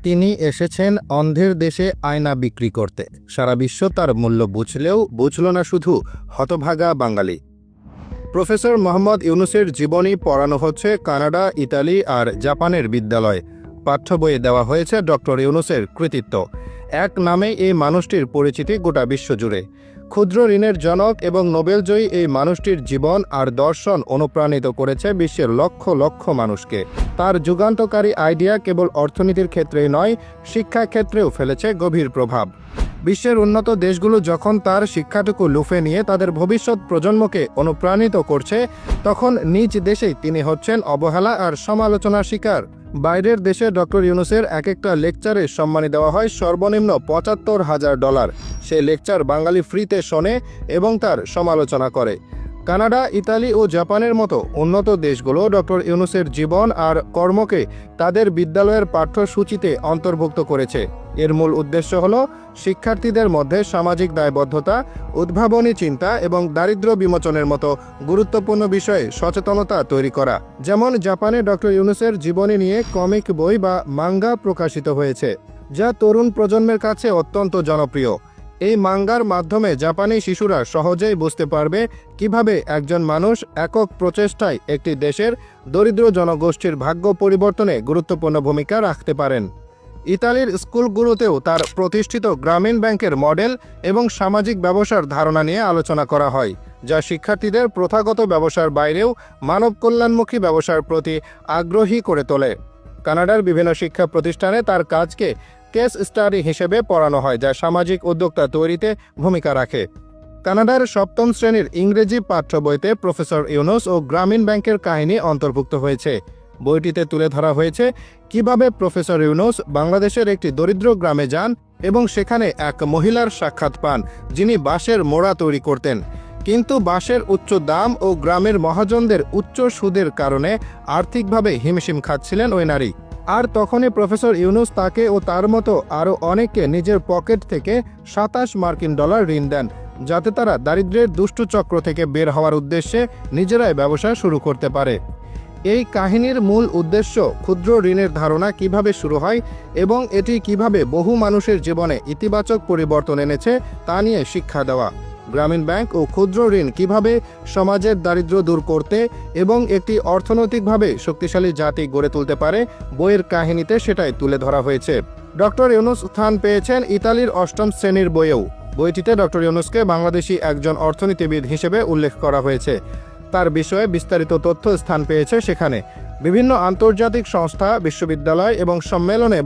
তিনি এসেছেন অন্ধের দেশে আয়না বিক্রি করতে। সারা বিশ্ব তার মূল্য বুঝলেও বুঝল না শুধু হতভাগা বাঙালি। প্রফেসর মোহাম্মদ ইউনূসের জীবনী পড়ানো হচ্ছে কানাডা, ইতালি আর জাপানের বিদ্যালয়ে। পাঠ্য বইয়ে দেওয়া হয়েছে ডক্টর ইউনূসের কৃতিত্ব। এক নামেই এই মানুষটির পরিচিতি গোটা বিশ্বজুড়ে। ক্ষুদ্র ঋণের জনক এবং নোবেলজয়ী এই মানুষটির জীবন আর দর্শন অনুপ্রাণিত করেছে বিশ্বের লক্ষ লক্ষ মানুষকে। তার যুগান্তকারী আইডিয়া কেবল অর্থনীতির ক্ষেত্রেই নয়, শিক্ষা ক্ষেত্রেও ফেলেছে গভীর প্রভাব। বিশ্বের উন্নত দেশগুলো যখন তার শিক্ষাটুকু লুফে নিয়ে তাদের ভবিষ্যৎ প্রজন্মকে অনুপ্রাণিত করছে, তখন নিজ দেশেই তিনি হচ্ছেন অবহেলা আর সমালোচনার শিকার। বাইরের দেশে ডক্টর ইউনূসের এক একটা লেকচারে সম্মানী দেওয়া হয় সর্বনিম্ন $৭৫,০০০। সে লেকচার বাঙালি ফ্রিতে শোনে এবং তার সমালোচনা করে। কানাডা, ইতালি ও জাপানের মতো উন্নত দেশগুলো ডক্টর ইউনূসের জীবন আর কর্মকে তাদের বিদ্যালয়ের পাঠ্যসূচিতে অন্তর্ভুক্ত করেছে। এর মূল উদ্দেশ্য হল শিক্ষার্থীদের মধ্যে সামাজিক দায়বদ্ধতা, উদ্ভাবনী চিন্তা এবং দারিদ্র্য বিমোচনের মতো গুরুত্বপূর্ণ বিষয়ে সচেতনতা তৈরি করা। যেমন জাপানে ডক্টর ইউনূসের জীবনী নিয়ে কমিক বই বা মাঙ্গা প্রকাশিত হয়েছে, যা তরুণ প্রজন্মের কাছে অত্যন্ত জনপ্রিয়। এই মাঙ্গার মাধ্যমে জাপানি শিশুরা সহজেই বুঝতে পারবে কিভাবে একজন মানুষ একক প্রচেষ্টায় একটি দেশের দরিদ্র জনগোষ্ঠীর ভাগ্য পরিবর্তনে গুরুত্বপূর্ণ ভূমিকা রাখতে পারেন। ইতালির স্কুলগুলোতেও তার প্রতিষ্ঠিত গ্রামীণ ব্যাংকের মডেল এবং সামাজিক ব্যবসার ধারণা নিয়ে আলোচনা করা হয়, যা শিক্ষার্থীদের প্রথাগত ব্যবসার বাইরেও মানব কল্যাণমুখী ব্যবসার প্রতি আগ্রহী করে তোলে। কানাডার বিভিন্ন শিক্ষা প্রতিষ্ঠানে তার কাজকে কেস স্টাডি হিসেবে পড়ানো হয়, যা সামাজিক উদ্যোক্তা তৈরিতে ভূমিকা রাখে। কানাডার ৭ম শ্রেণীর ইংরেজি পাঠ্য বইতে প্রফেসর ইউনূস ও গ্রামীণ ব্যাংকের কাহিনী অন্তর্ভুক্ত হয়েছে। বইটিতে তুলে ধরা হয়েছে কিভাবে প্রফেসর ইউনূস বাংলাদেশের একটি দরিদ্র গ্রামে যান এবং সেখানে এক মহিলার সাক্ষাৎ পান, যিনি বাঁশের মোড়া তৈরি করতেন। কিন্তু বাঁশের উচ্চ দাম ও গ্রামের মহাজনদের উচ্চ সুদের কারণে আর্থিকভাবে হিমশিম খাচ্ছিলেন ওই নারী। আর তখনই প্রফেসর ইউনূস তাকে ও তার মতো আরও অনেককে নিজের পকেট থেকে $২৭ ঋণ দেন, যাতে তারা দারিদ্র্যের দুষ্টু চক্র থেকে বের হওয়ার উদ্দেশ্যে নিজেরাই ব্যবসা শুরু করতে পারে। এই কাহিনীর মূল উদ্দেশ্য ক্ষুদ্র ঋণের ধারণা কিভাবে শুরু হয় এবং এটি কিভাবে বহু মানুষের জীবনে ইতিবাচক পরিবর্তন এনেছে তা নিয়ে শিক্ষা দেওয়া। গ্রামীণ ব্যাংক ও ক্ষুদ্র ঋণ কিভাবে সমাজের দারিদ্র্য দূর করতে এবং একটি অর্থনৈতিকভাবে শক্তিশালী জাতি গড়ে তুলতে পারে, বইয়ের কাহিনীতে সেটাই তুলে ধরা হয়েছে। ডক্টর ইউনূস স্থান পেয়েছেন ইতালির ৮ম শ্রেণীর বইয়েও। বইটিতে ডক্টর ইউনূসকে বাংলাদেশি একজন অর্থনীতিবিদ হিসেবে উল্লেখ করা হয়েছে। তার বিষয়ে বিস্তারিত তথ্য স্থান পেয়েছে সেখানে। বিভিন্ন আন্তর্জাতিক সংস্থা, বিশ্ববিদ্যালয় এবং সম্মেলনে